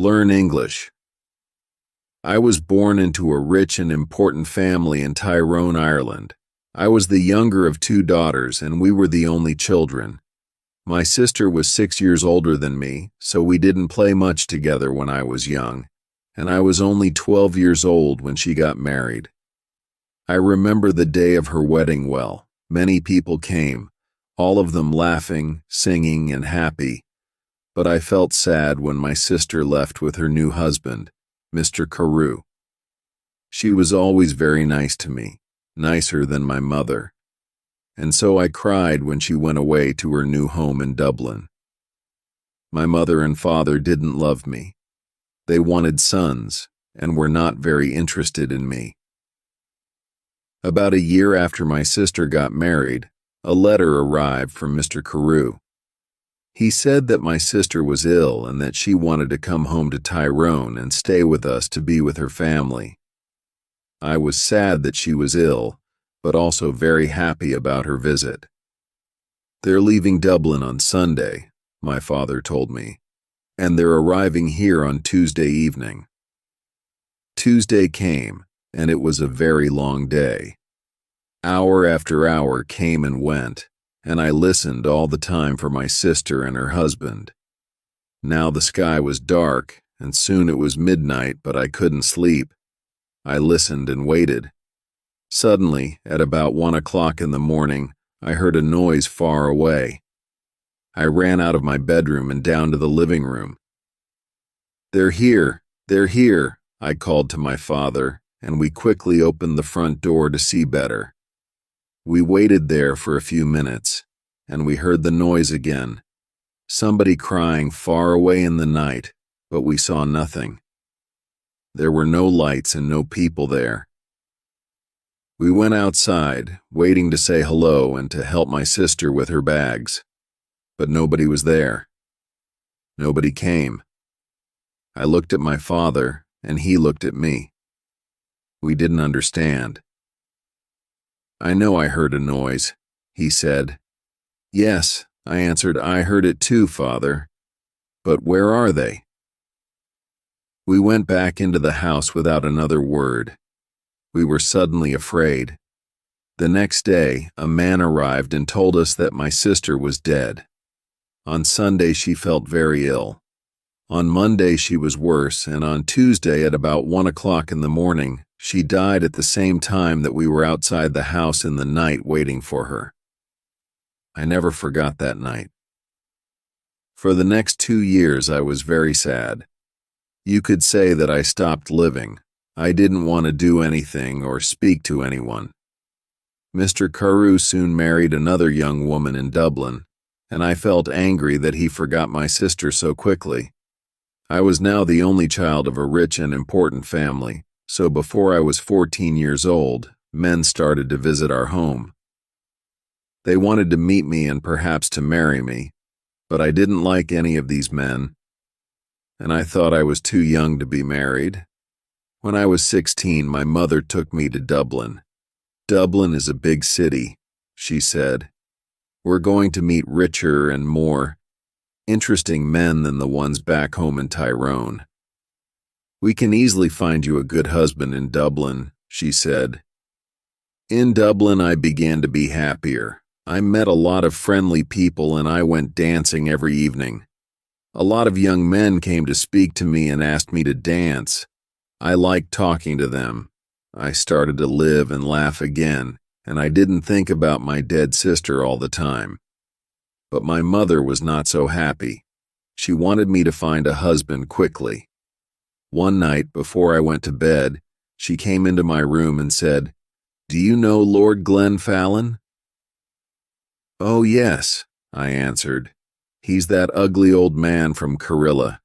Learn English. I was born into a rich and important family in Tyrone, Ireland. I was the younger of two daughters, and we were the only children. My sister was 6 years older than me, so we didn't play much together when I was young, and I was only 12 years old when she got married. I remember the day of her wedding well. Many people came, all of them laughing, singing, and happy. But I felt sad when my sister left with her new husband, Mr. Carew. She was always very nice to me, nicer than my mother, and so I cried when she went away to her new home in Dublin. My mother and father didn't love me. They wanted sons and were not very interested in me. About a year after my sister got married, a letter arrived from Mr. Carew. He said that my sister was ill and that she wanted to come home to Tyrone and stay with us to be with her family. I was sad that she was ill, but also very happy about her visit. They're leaving Dublin on Sunday, my father told me, and they're arriving here on Tuesday evening. Tuesday came, and it was a very long day. Hour after hour came and went, and I listened all the time for my sister and her husband. Now the sky was dark, and soon it was midnight, but I couldn't sleep. I listened and waited. Suddenly, at about 1 o'clock in the morning, I heard a noise far away. I ran out of my bedroom and down to the living room. "They're here, they're here," I called to my father, and we quickly opened the front door to see better. We waited there for a few minutes, and we heard the noise again, somebody crying far away in the night, but we saw nothing. There were no lights and no people there. We went outside, waiting to say hello and to help my sister with her bags, but nobody was there. Nobody came. I looked at my father, and he looked at me. We didn't understand. "I know I heard a noise," he said. "Yes," I answered, "I heard it too, Father. But where are they?" We went back into the house without another word. We were suddenly afraid. The next day, a man arrived and told us that my sister was dead. On Sunday, she felt very ill. On Monday, she was worse, and on Tuesday at about 1 o'clock in the morning, she died at the same time that we were outside the house in the night waiting for her. I never forgot that night. For the next 2 years, I was very sad. You could say that I stopped living. I didn't want to do anything or speak to anyone. Mr. Carew soon married another young woman in Dublin, and I felt angry that he forgot my sister so quickly. I was now the only child of a rich and important family, so before I was 14 years old, men started to visit our home. They wanted to meet me and perhaps to marry me, but I didn't like any of these men, and I thought I was too young to be married. When I was 16, my mother took me to Dublin. "Dublin is a big city," she said. "We're going to meet richer and more interesting men than the ones back home in Tyrone. We can easily find you a good husband in Dublin," she said. In Dublin, I began to be happier. I met a lot of friendly people and I went dancing every evening. A lot of young men came to speak to me and asked me to dance. I liked talking to them. I started to live and laugh again, and I didn't think about my dead sister all the time. But my mother was not so happy. She wanted me to find a husband quickly. One night, before I went to bed, she came into my room and said, "Do you know Lord Glenfallen?" "Oh, yes," I answered. "He's that ugly old man from Carilla."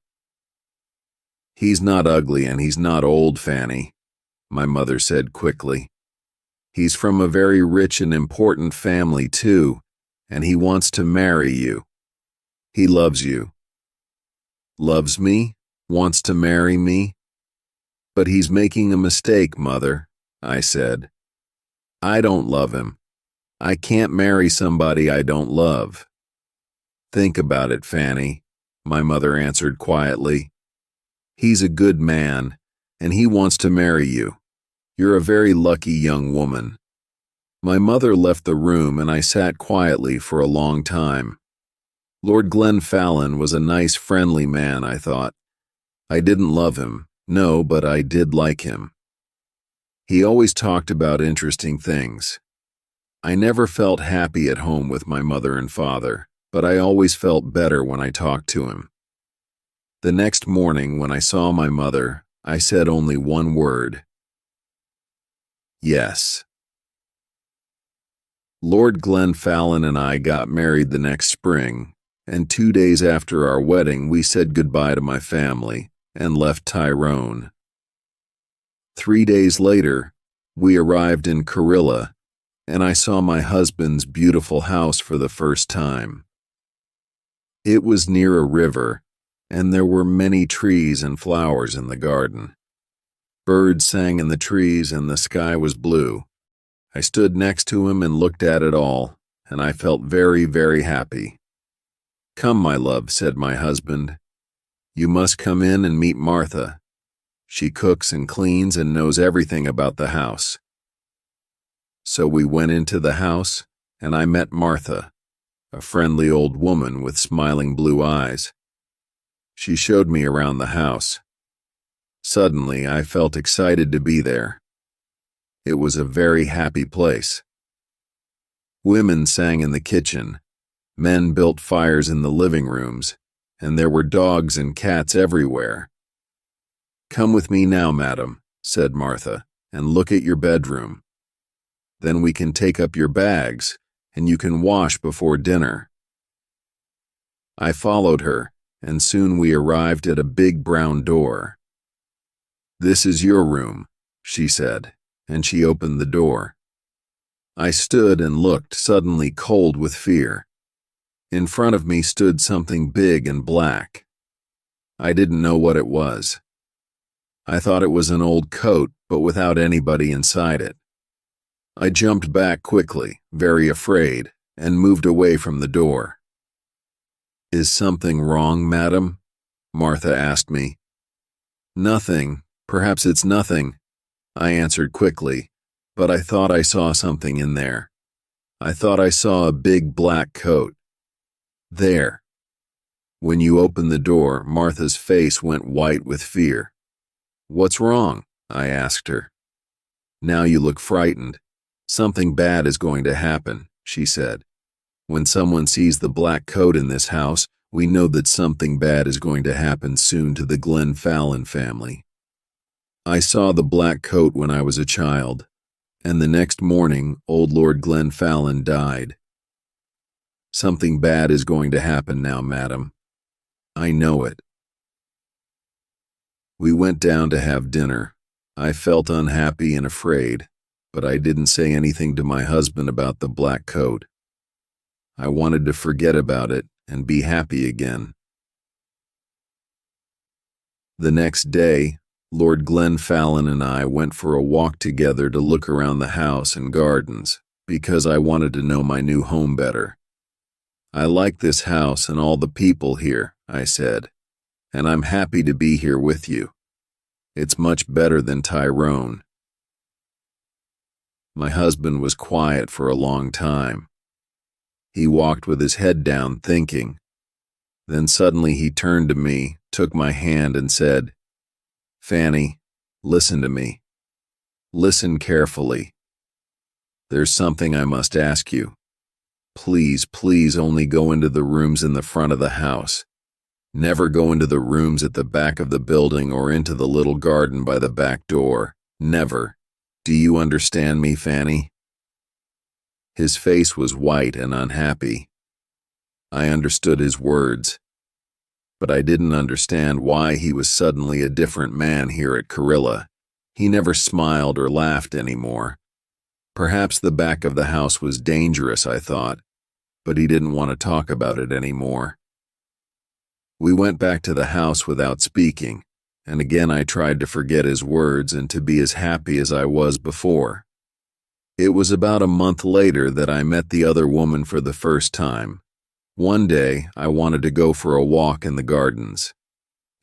"He's not ugly and he's not old, Fanny," my mother said quickly. "He's from a very rich and important family, too, and he wants to marry you. He loves you." "Loves me? Wants to marry me?" "But he's making a mistake, Mother," I said. "I don't love him. I can't marry somebody I don't love." "Think about it, Fanny," my mother answered quietly. He's a good man, and he wants to marry you. You're a very lucky young woman." My mother left the room and I sat quietly for a long time. Lord Glenfallen was a nice, friendly man, I thought. I didn't love him, no, but I did like him. He always talked about interesting things. I never felt happy at home with my mother and father, but I always felt better when I talked to him. The next morning, when I saw my mother, I said only one word: yes. Lord Glenfallen and I got married the next spring, and 2 days after our wedding we said goodbye to my family and left Tyrone. 3 days later, we arrived in Karilla, and I saw my husband's beautiful house for the first time. It was near a river, and there were many trees and flowers in the garden. Birds sang in the trees and the sky was blue. I stood next to him and looked at it all, and I felt very, very happy. "Come, my love," said my husband. "You must come in and meet Martha. She cooks and cleans and knows everything about the house." So we went into the house, and I met Martha, a friendly old woman with smiling blue eyes. She showed me around the house. Suddenly, I felt excited to be there. It was a very happy place. Women sang in the kitchen, men built fires in the living rooms, and there were dogs and cats everywhere. "Come with me now, madam," said Martha, "and look at your bedroom. Then we can take up your bags, and you can wash before dinner." I followed her, and soon we arrived at a big brown door. "This is your room," she said, and she opened the door. I stood and looked, suddenly cold with fear. In front of me stood something big and black. I didn't know what it was. I thought it was an old coat, but without anybody inside it. I jumped back quickly, very afraid, and moved away from the door. "Is something wrong, madam?" Martha asked me. "Nothing. Perhaps it's nothing," I answered quickly, but I thought I saw something in there. I thought I saw a big black coat. There. When you opened the door, Martha's face went white with fear. "What's wrong?" I asked her. "Now you look frightened. Something bad is going to happen," she said. "When someone sees the black coat in this house, we know that something bad is going to happen soon to the Glenfallen family. I saw the black coat when I was a child, and the next morning old Lord Glenfallen died. Something bad is going to happen now, madam. I know it." We went down to have dinner. I felt unhappy and afraid, but I didn't say anything to my husband about the black coat. I wanted to forget about it and be happy again. The next day, Lord Glenfallen and I went for a walk together to look around the house and gardens, because I wanted to know my new home better. "I like this house and all the people here," I said, "and I'm happy to be here with you. It's much better than Tyrone." My husband was quiet for a long time. He walked with his head down, thinking. Then suddenly he turned to me, took my hand, and said, "Fanny, listen to me. Listen carefully. There's something I must ask you. Please, please only go into the rooms in the front of the house. Never go into the rooms at the back of the building or into the little garden by the back door. Never. Do you understand me, Fanny?" His face was white and unhappy. I understood his words, but I didn't understand why he was suddenly a different man here at Karilla. He never smiled or laughed anymore. Perhaps the back of the house was dangerous, I thought, but he didn't want to talk about it anymore. We went back to the house without speaking, and again I tried to forget his words and to be as happy as I was before. It was about a month later that I met the other woman for the first time. One day, I wanted to go for a walk in the gardens.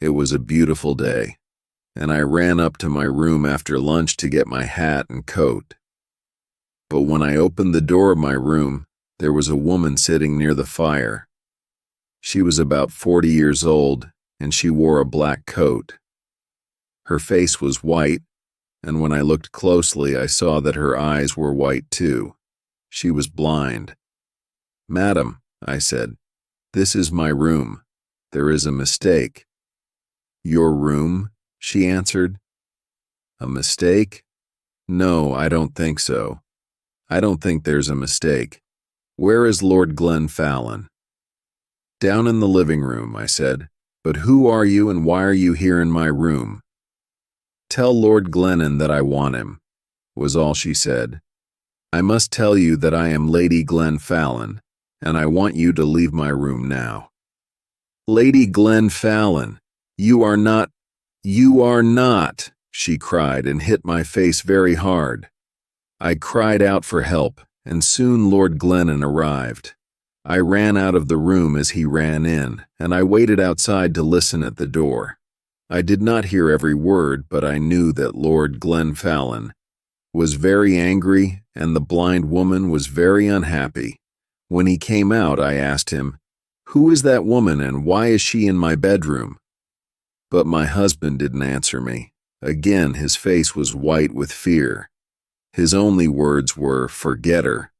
It was a beautiful day, and I ran up to my room after lunch to get my hat and coat. But when I opened the door of my room, there was a woman sitting near the fire. She was about 40 years old, and she wore a black coat. Her face was white, and when I looked closely, I saw that her eyes were white too. She was blind. "Madam," I said, "this is my room. There is a mistake." "Your room?" she answered. "A mistake? No, I don't think so. I don't think there's a mistake. Where is Lord Glenfallen?" "Down in the living room," I said. "But who are you and why are you here in my room?" "Tell Lord Glennon that I want him," was all she said. "I must tell you that I am Lady Glenfallen, and I want you to leave my room now." "Lady Glenfallen, you are not, she cried and hit my face very hard. I cried out for help, and soon Lord Glennon arrived. I ran out of the room as he ran in, and I waited outside to listen at the door. I did not hear every word, but I knew that Lord Glenfallen was very angry and the blind woman was very unhappy. When he came out, I asked him, "Who is that woman and why is she in my bedroom?" But my husband didn't answer me. Again, his face was white with fear. His only words were, "Forget her."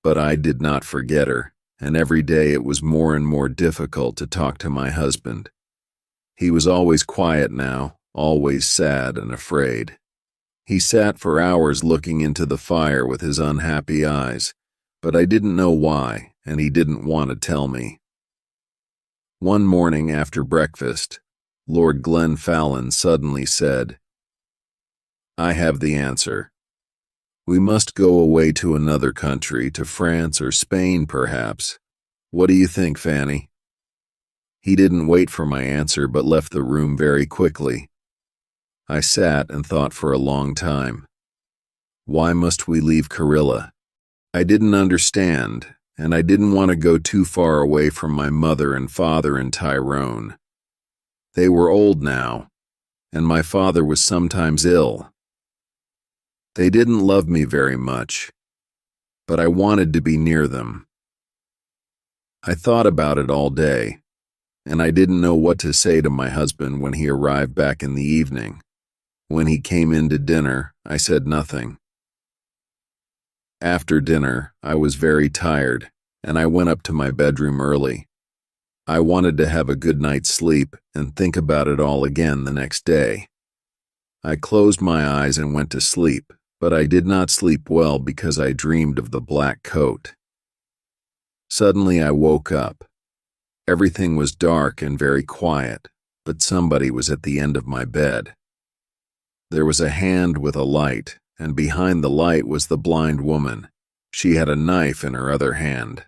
But I did not forget her, and every day it was more and more difficult to talk to my husband. He was always quiet now, always sad and afraid. He sat for hours looking into the fire with his unhappy eyes, but I didn't know why, and he didn't want to tell me. One morning after breakfast, Lord Glenfallen suddenly said, "I have the answer. We must go away to another country, to France or Spain perhaps. What do you think, Fanny?" He didn't wait for my answer but left the room very quickly. I sat and thought for a long time. Why must we leave Karilla? I didn't understand, and I didn't want to go too far away from my mother and father in Tyrone. They were old now, and my father was sometimes ill. They didn't love me very much, but I wanted to be near them. I thought about it all day, and I didn't know what to say to my husband when he arrived back in the evening. When he came in to dinner, I said nothing. After dinner, I was very tired, and I went up to my bedroom early. I wanted to have a good night's sleep and think about it all again the next day. I closed my eyes and went to sleep, but I did not sleep well because I dreamed of the black coat. Suddenly I woke up. Everything was dark and very quiet, but somebody was at the end of my bed. There was a hand with a light, and behind the light was the blind woman. She had a knife in her other hand.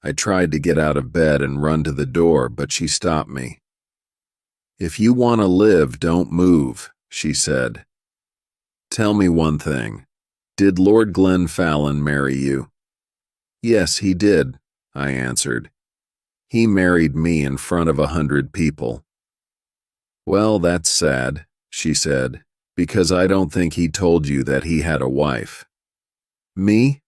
I tried to get out of bed and run to the door, but she stopped me. "If you want to live, don't move," she said. "Tell me one thing. Did Lord Glenfallen marry you?" "Yes, he did," I answered. "He married me in front of 100 people." "Well, that's sad," she said, "because I don't think he told you that he had a wife." "Me?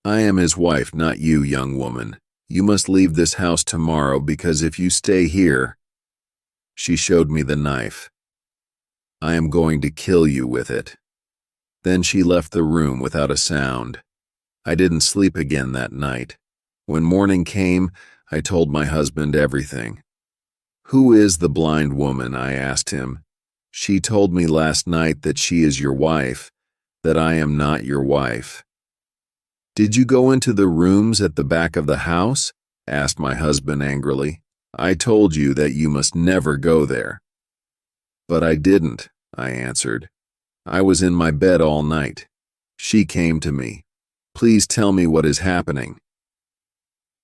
I am his wife, not you, young woman. You must leave this house tomorrow because if you stay here—" She showed me the knife. "I am going to kill you with it." Then she left the room without a sound. I didn't sleep again that night. When morning came, I told my husband everything. "Who is the blind woman?" I asked him. "She told me last night that she is your wife, that I am not your wife." "Did you go into the rooms at the back of the house?" asked my husband angrily. "I told you that you must never go there." "But I didn't," I answered. "I was in my bed all night. She came to me. Please tell me what is happening."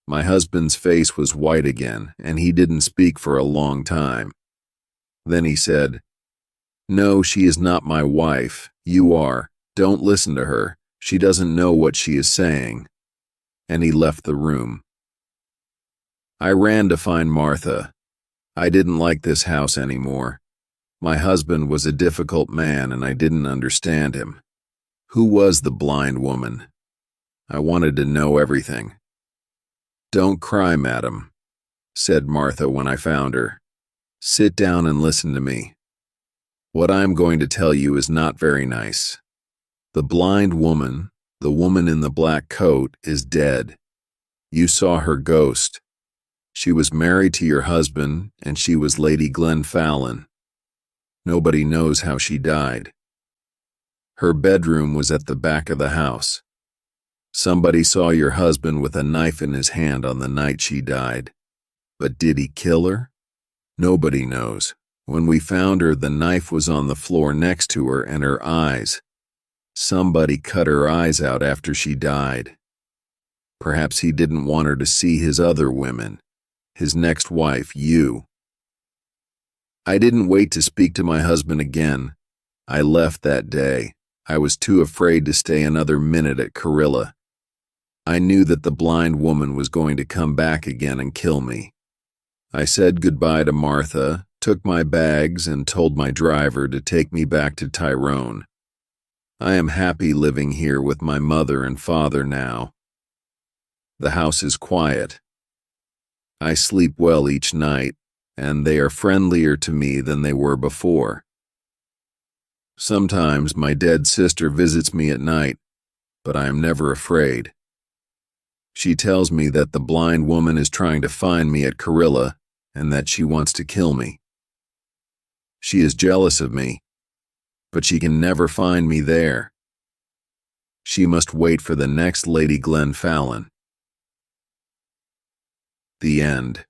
My husband's face was white again, and he didn't speak for a long time. Then he said, "No, she is not my wife. You are. Don't listen to her. She doesn't know what she is saying." And he left the room. I ran to find Martha. I didn't like this house anymore. My husband was a difficult man and I didn't understand him. Who was the blind woman? I wanted to know everything. "Don't cry, madam," said Martha when I found her. "Sit down and listen to me. What I am going to tell you is not very nice. The blind woman, the woman in the black coat, is dead. You saw her ghost. She was married to your husband, and she was Lady Glenfallen. Nobody knows how she died. Her bedroom was at the back of the house. Somebody saw your husband with a knife in his hand on the night she died. But did he kill her? Nobody knows. When we found her, the knife was on the floor next to her and her eyes. Somebody cut her eyes out after she died. Perhaps he didn't want her to see his other women, his next wife, you." I didn't wait to speak to my husband again. I left that day. I was too afraid to stay another minute at Carilla. I knew that the blind woman was going to come back again and kill me. I said goodbye to Martha, took my bags, and told my driver to take me back to Tyrone. I am happy living here with my mother and father now. The house is quiet. I sleep well each night, and they are friendlier to me than they were before. Sometimes my dead sister visits me at night, but I am never afraid. She tells me that the blind woman is trying to find me at Carilla and that she wants to kill me. She is jealous of me, but she can never find me there. She must wait for the next Lady Glenfallen. The end.